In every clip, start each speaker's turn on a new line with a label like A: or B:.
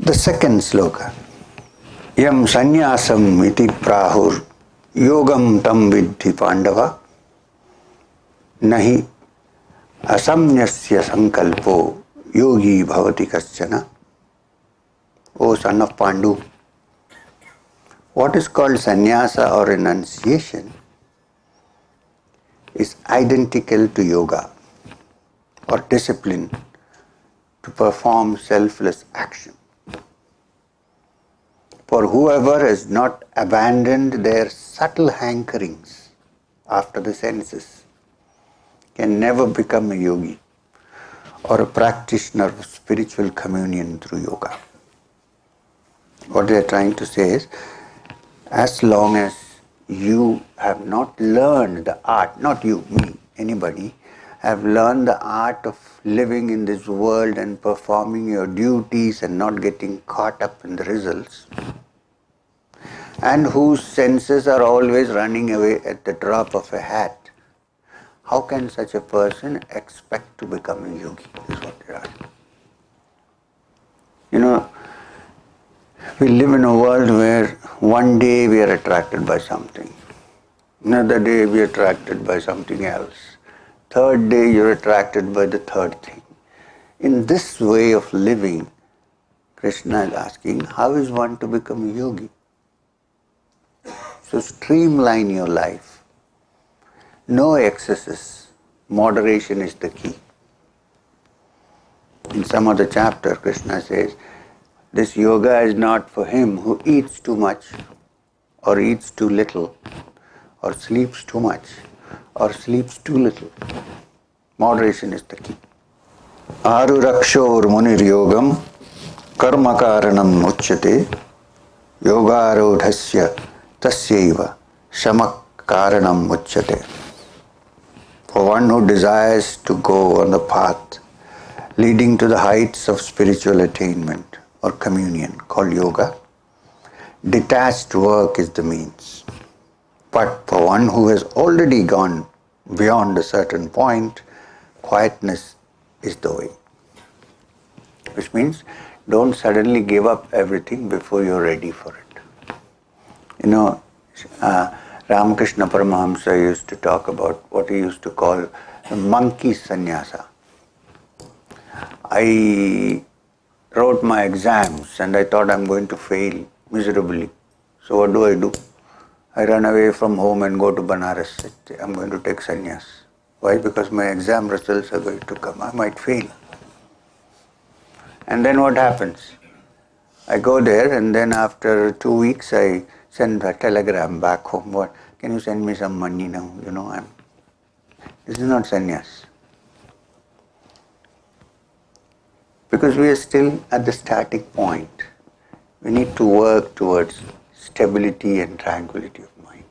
A: The second sloka. Yam sannyasam iti prahur yogam tam vidhi pandava nahi asamnyasya sankalpo yogi bhavati kaschana. O son of Pandu, what is called sannyasa or renunciation is identical to yoga or discipline to perform selfless action. For whoever has not abandoned their subtle hankerings after the senses can never become a yogi or a practitioner of spiritual communion through yoga. What they are trying to say is, as long as you have not learned the art, not you, me, anybody, have learned the art of living in this world and performing your duties and not getting caught up in the results, and whose senses are always running away at the drop of a hat, how can such a person expect to become a yogi? Is what they are asking. You know, we live in a world where one day we are attracted by something, another day we are attracted by something else, third day you are attracted by the third thing. In this way of living, Krishna is asking, how is one to become a yogi? So streamline your life. No excesses. Moderation is the key. In some other chapter, Krishna says, this yoga is not for him who eats too much, or eats too little, or sleeps too much, or sleeps too little. Moderation is the key. Arurakshor munir yogam karma karanam uchyate yogarodhasya tasyaiva shamak karanam uchyate. For one who desires to go on the path leading to the heights of spiritual attainment or communion called yoga, detached work is the means. But for one who has already gone beyond a certain point, quietness is the way. Which means don't suddenly give up everything before you're ready for it. You know, Ramakrishna Paramahamsa used to talk about what he used to call the monkey sannyasa. I wrote my exams and I thought I'm going to fail miserably. So what do? I run away from home and go to Banaras. I'm going to take sannyas. Why? Because my exam results are going to come. I might fail. And then what happens? I go there and then after 2 weeks I send a telegram back home. What? Can you send me some money now? You know, this is not sannyas. Because we are still at the static point. We need to work towards stability and tranquility of mind.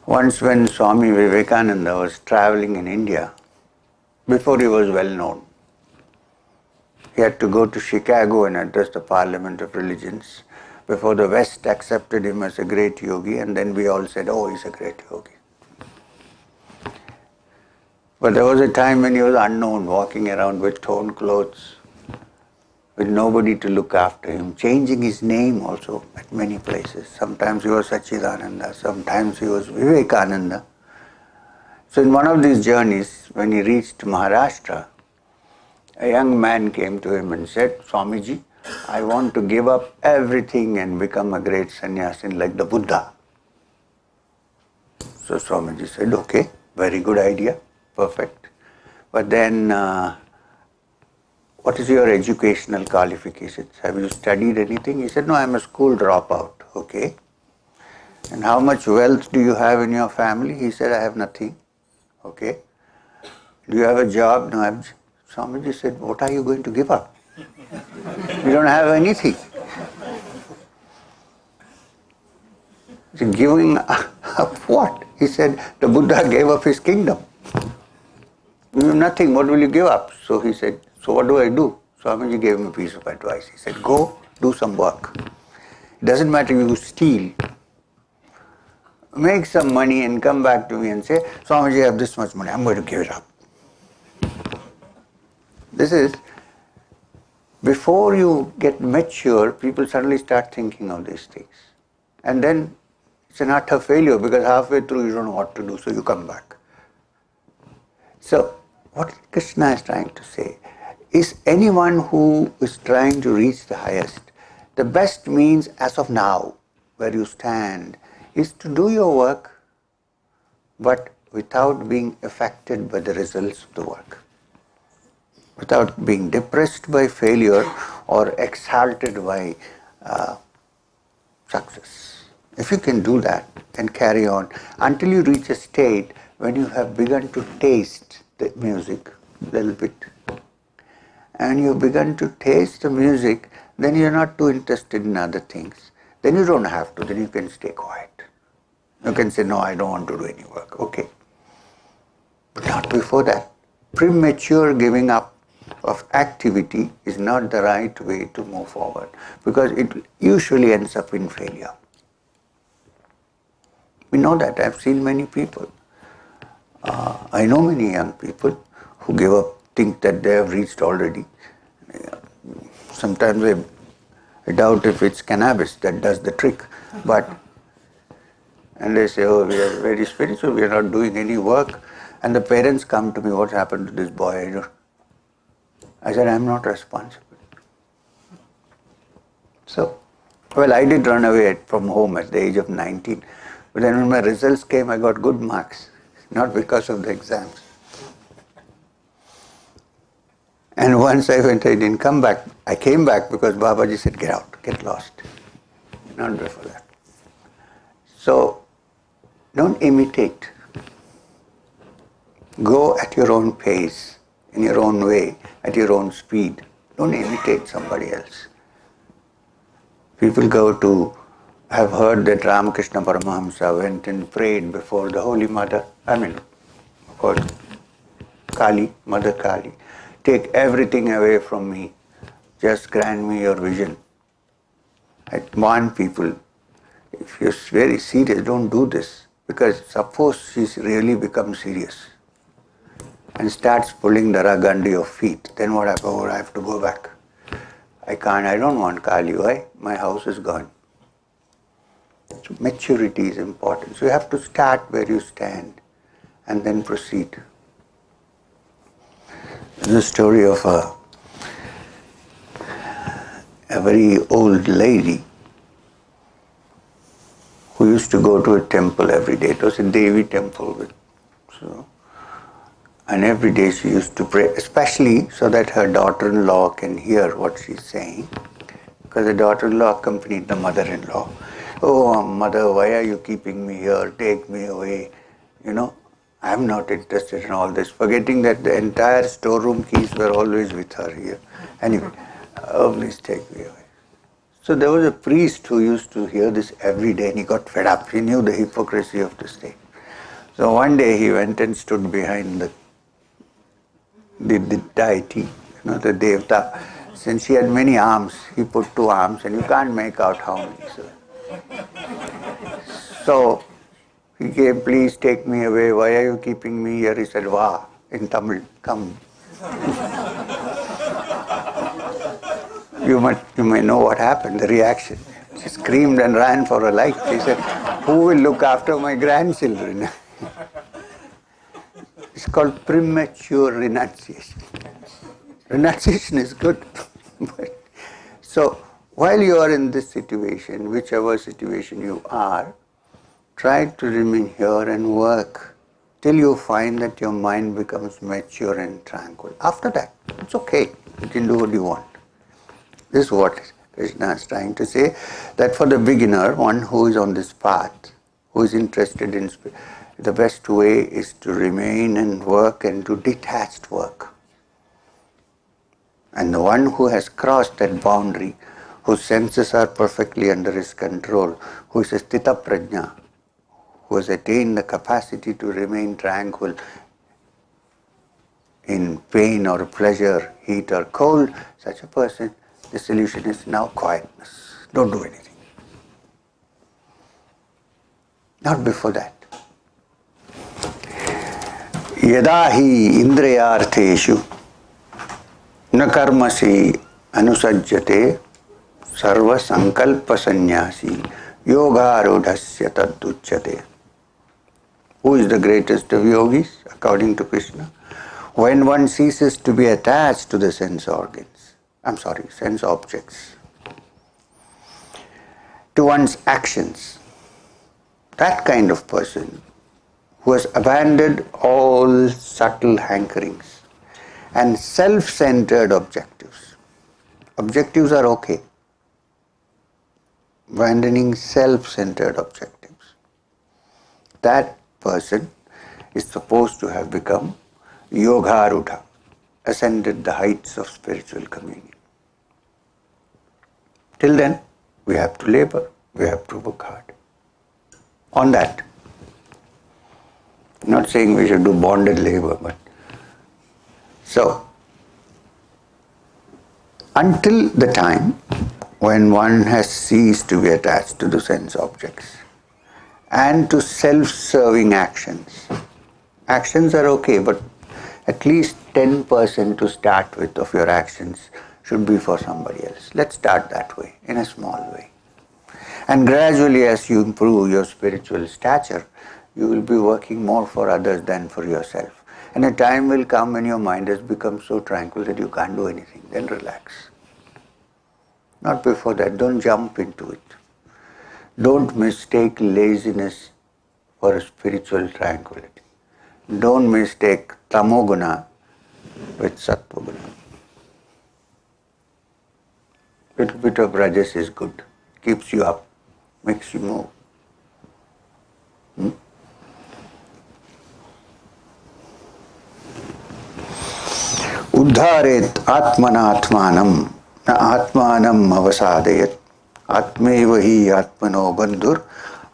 A: Once when Swami Vivekananda was traveling in India, before he was well known, he had to go to Chicago and address the Parliament of Religions before the West accepted him as a great yogi, and then we all said, oh, he's a great yogi. But there was a time when he was unknown, walking around with torn clothes, with nobody to look after him, changing his name also at many places. Sometimes he was Sachidananda, sometimes he was Vivekananda. So in one of these journeys, when he reached Maharashtra, a young man came to him and said, Swamiji, I want to give up everything and become a great sannyasin like the Buddha. So Swamiji said, okay, very good idea, perfect. But then, what is your educational qualifications? Have you studied anything? He said, no, I'm a school dropout. Okay. And how much wealth do you have in your family? He said, I have nothing. Okay. Do you have a job? No, I have. Swamiji said, what are you going to give up? You don't have anything. He said, giving up what? He said, the Buddha gave up his kingdom. You have nothing, what will you give up? So he said, so what do? Swamiji gave him a piece of advice. He said, go do some work. It doesn't matter if you steal. Make some money and come back to me and say, Swamiji, I have this much money, I'm going to give it up. This is Before you get mature, people suddenly start thinking of these things. And then it's an utter failure because halfway through you don't know what to do, so you come back. So, what Krishna is trying to say is anyone who is trying to reach the highest, the best means as of now, where you stand, is to do your work, but without being affected by the results of the work, without being depressed by failure or exalted by success. If you can do that and carry on until you reach a state when you have begun to taste the music a little bit, and you've begun to taste the music, then you're not too interested in other things. Then you don't have to, then you can stay quiet. You can say, no, I don't want to do any work. Okay. But not before that. Premature giving up of activity is not the right way to move forward because it usually ends up in failure. We know that. I've seen many people. I know many young people who give up, think that they have reached already. Sometimes I doubt if it's cannabis that does the trick. And they say, oh, we are very spiritual, we are not doing any work. And the parents come to me, what happened to this boy? I said, I'm not responsible. So, well, I did run away from home at the age of 19. But then when my results came, I got good marks, not because of the exams. And once I went, I didn't come back. I came back because Babaji said, get out, get lost. Not before that. So, don't imitate. Go at your own pace, in your own way, at your own speed. Don't imitate somebody else. People go to, I've heard that Ramakrishna Paramahamsa went and prayed before the Holy Mother, called Kali, Mother Kali. Take everything away from me. Just grant me your vision. I warn people, if you're very serious, don't do this. Because suppose she really becomes serious and starts pulling the rug under your feet, then what happens? Oh, I have to go back. I don't want Kali. Why? My house is gone. So maturity is important. So you have to start where you stand and then proceed. There's a story of a very old lady who used to go to a temple every day. It was a Devi temple. And every day she used to pray, especially so that her daughter-in-law can hear what she's saying. Because the daughter-in-law accompanied the mother-in-law. Oh, mother, why are you keeping me here? Take me away. I'm not interested in all this. Forgetting that the entire storeroom keys were always with her here. Anyway, oh, please take me away. So there was a priest who used to hear this every day and he got fed up. He knew the hypocrisy of the state. So one day he went and stood behind the deity, the devta. Since he had many arms, he put 2 arms and you can't make out how many. So he came, please take me away. Why are you keeping me here? He said, Va, in Tamil, come. You may know what happened, the reaction. She screamed and ran for her life. She said, who will look after my grandchildren? It's called premature renunciation. Renunciation is good. So, while you are in this situation, whichever situation you are, try to remain here and work till you find that your mind becomes mature and tranquil. After that, it's okay. You can do what you want. This is what Krishna is trying to say, that for the beginner, one who is on this path, who is interested in the best way is to remain and work and do detached work. And the one who has crossed that boundary, whose senses are perfectly under his control, who is a sthita prajna, who has attained the capacity to remain tranquil in pain or pleasure, heat or cold, such a person, the solution is now quietness. Don't do anything. Not before that. Yada hi indriyartheshu na karmasi Anusajjate sarva sankalpa sannyasi yoga arudhasya taduchyate. Who is the greatest of yogis according to Krishna? When one ceases to be attached to the sense sense objects, to one's actions. That kind of person who has abandoned all subtle hankerings and self-centered objectives. Objectives are okay. Abandoning self-centered objectives. That person is supposed to have become yogarudha, ascended the heights of spiritual communion. Till then, we have to labor, we have to work hard on that. I'm not saying we should do bonded labor, but so until the time when one has ceased to be attached to the sense objects and to self-serving actions. Actions are okay, but at least 10% to start with of your actions should be for somebody else. Let's start that way, in a small way. And gradually, as you improve your spiritual stature, you will be working more for others than for yourself. And a time will come when your mind has become so tranquil that you can't do anything. Then relax. Not before that. Don't jump into it. Don't mistake laziness for a spiritual tranquility. Don't mistake tamoguna with sattva-guna. Little bit of rajas is good. Keeps you up, makes you move. Uddharet atmanatmanam na atmanam avasadayat atmeva hi atmano bandhur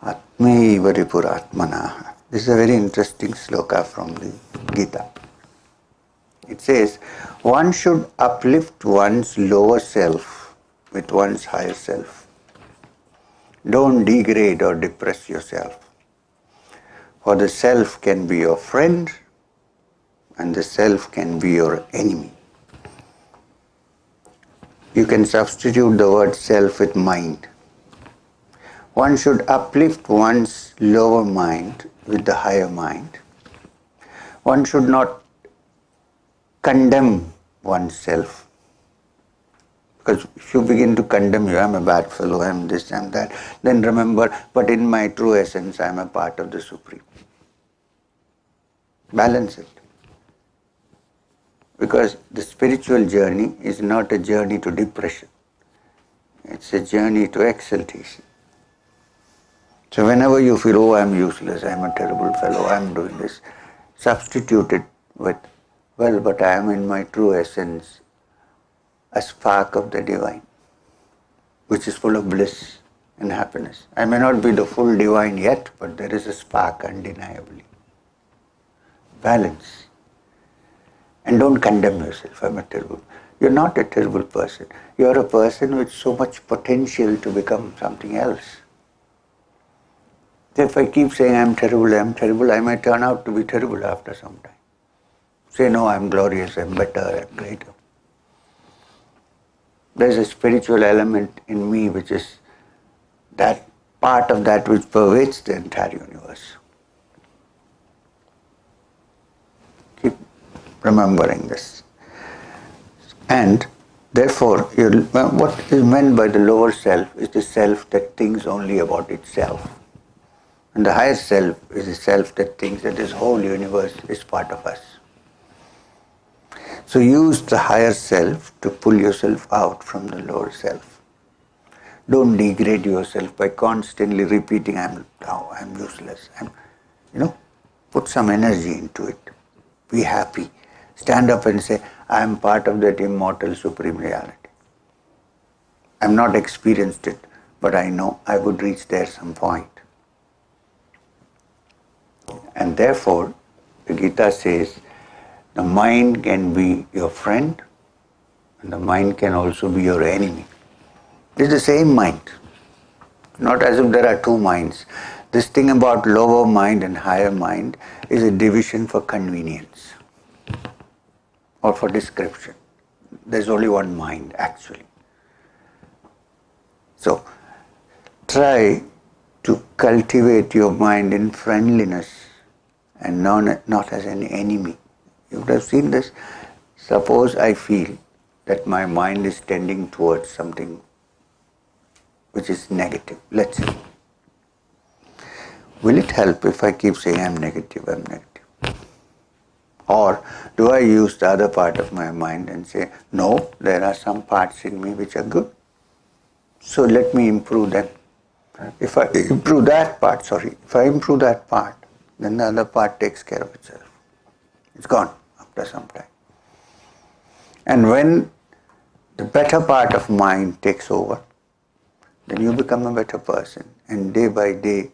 A: atmeva ripuratmana. This is a very interesting shloka from the Gita. It says, one should uplift one's lower self with one's higher self. Don't degrade or depress yourself. For the self can be your friend and the self can be your enemy. You can substitute the word self with mind. One should uplift one's lower mind with the higher mind. One should not condemn oneself. Because if you begin to condemn you, I'm a bad fellow, I'm this, I'm that, then remember, but in my true essence, I'm a part of the Supreme. Balance it. Because the spiritual journey is not a journey to depression. It's a journey to exaltation. So whenever you feel, oh, I'm useless, I'm a terrible fellow, I'm doing this, substitute it with, well, but I am in my true essence a spark of the divine, which is full of bliss and happiness. I may not be the full divine yet, but there is a spark undeniably. Balance. And don't condemn yourself, I'm a terrible. You're not a terrible person. You're a person with so much potential to become something else. If I keep saying I'm terrible, I might turn out to be terrible after some time. Say, no, I'm glorious, I'm better, I'm greater. There's a spiritual element in me which is that part of that which pervades the entire universe. Keep remembering this. And therefore, what is meant by the lower self is the self that thinks only about itself. And the higher self is the self that thinks that this whole universe is part of us. So use the higher self to pull yourself out from the lower self. Don't degrade yourself by constantly repeating, I'm useless. Put some energy into it. Be happy. Stand up and say, I am part of that immortal supreme reality. I'm not experienced it, but I know I would reach there some point. And therefore, the Gita says, the mind can be your friend and the mind can also be your enemy. It is the same mind. Not as if there are two minds. This thing about lower mind and higher mind is a division for convenience or for description. there's only one mind actually. So try to cultivate your mind in friendliness and not as an enemy. You would have seen this. Suppose I feel that my mind is tending towards something which is negative, let's say. Will it help if I keep saying I'm negative? Or do I use the other part of my mind and say, no, there are some parts in me which are good, so let me improve them. If I improve that part, then the other part takes care of itself. It's gone after some time. And when the better part of mind takes over, then you become a better person. And day by day,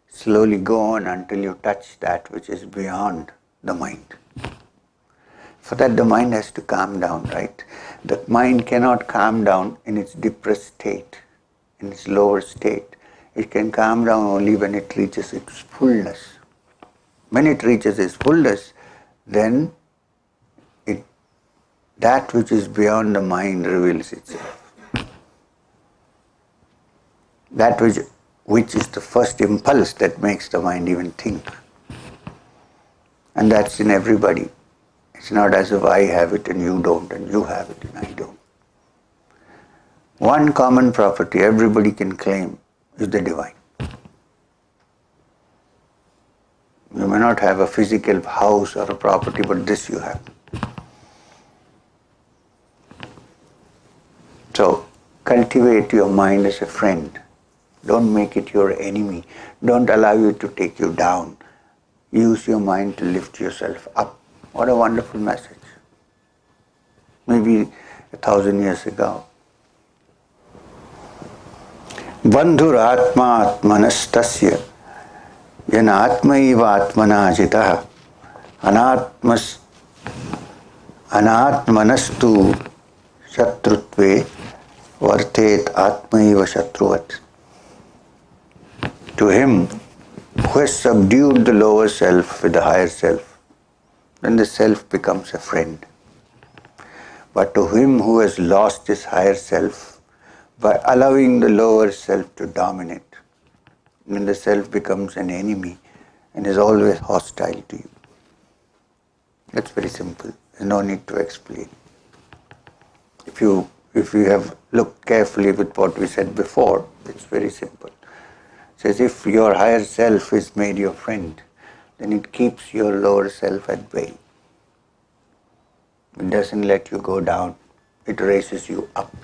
A: slowly go on until you touch that which is beyond the mind. For that, the mind has to calm down, right? The mind cannot calm down in its depressed state, in its lower state. It can calm down only when it reaches its fullness. When it reaches its fullness, then that which is beyond the mind reveals itself. That which is the first impulse that makes the mind even think. And that's in everybody. It's not as if I have it and you don't, and you have it and I don't. One common property everybody can claim is the divine. You may not have a physical house or a property, but this you have. So, cultivate your mind as a friend. Don't make it your enemy. Don't allow it to take you down. Use your mind to lift yourself up. What a wonderful message. Maybe 1,000 years ago. Bandhur atma atmanastasya yana atmaiva atmana jitaha anatmanastu shatrutve vartet atmaiva shatruvat. To him who has subdued the lower self with the higher self, then the self becomes a friend. But to him who has lost his higher self by allowing the lower self to dominate, then the self becomes an enemy and is always hostile to you. That's very simple. There's no need to explain. If you have looked carefully with what we said before, it's very simple. It's as if your higher self is made your friend, then it keeps your lower self at bay. It doesn't let you go down, it raises you up.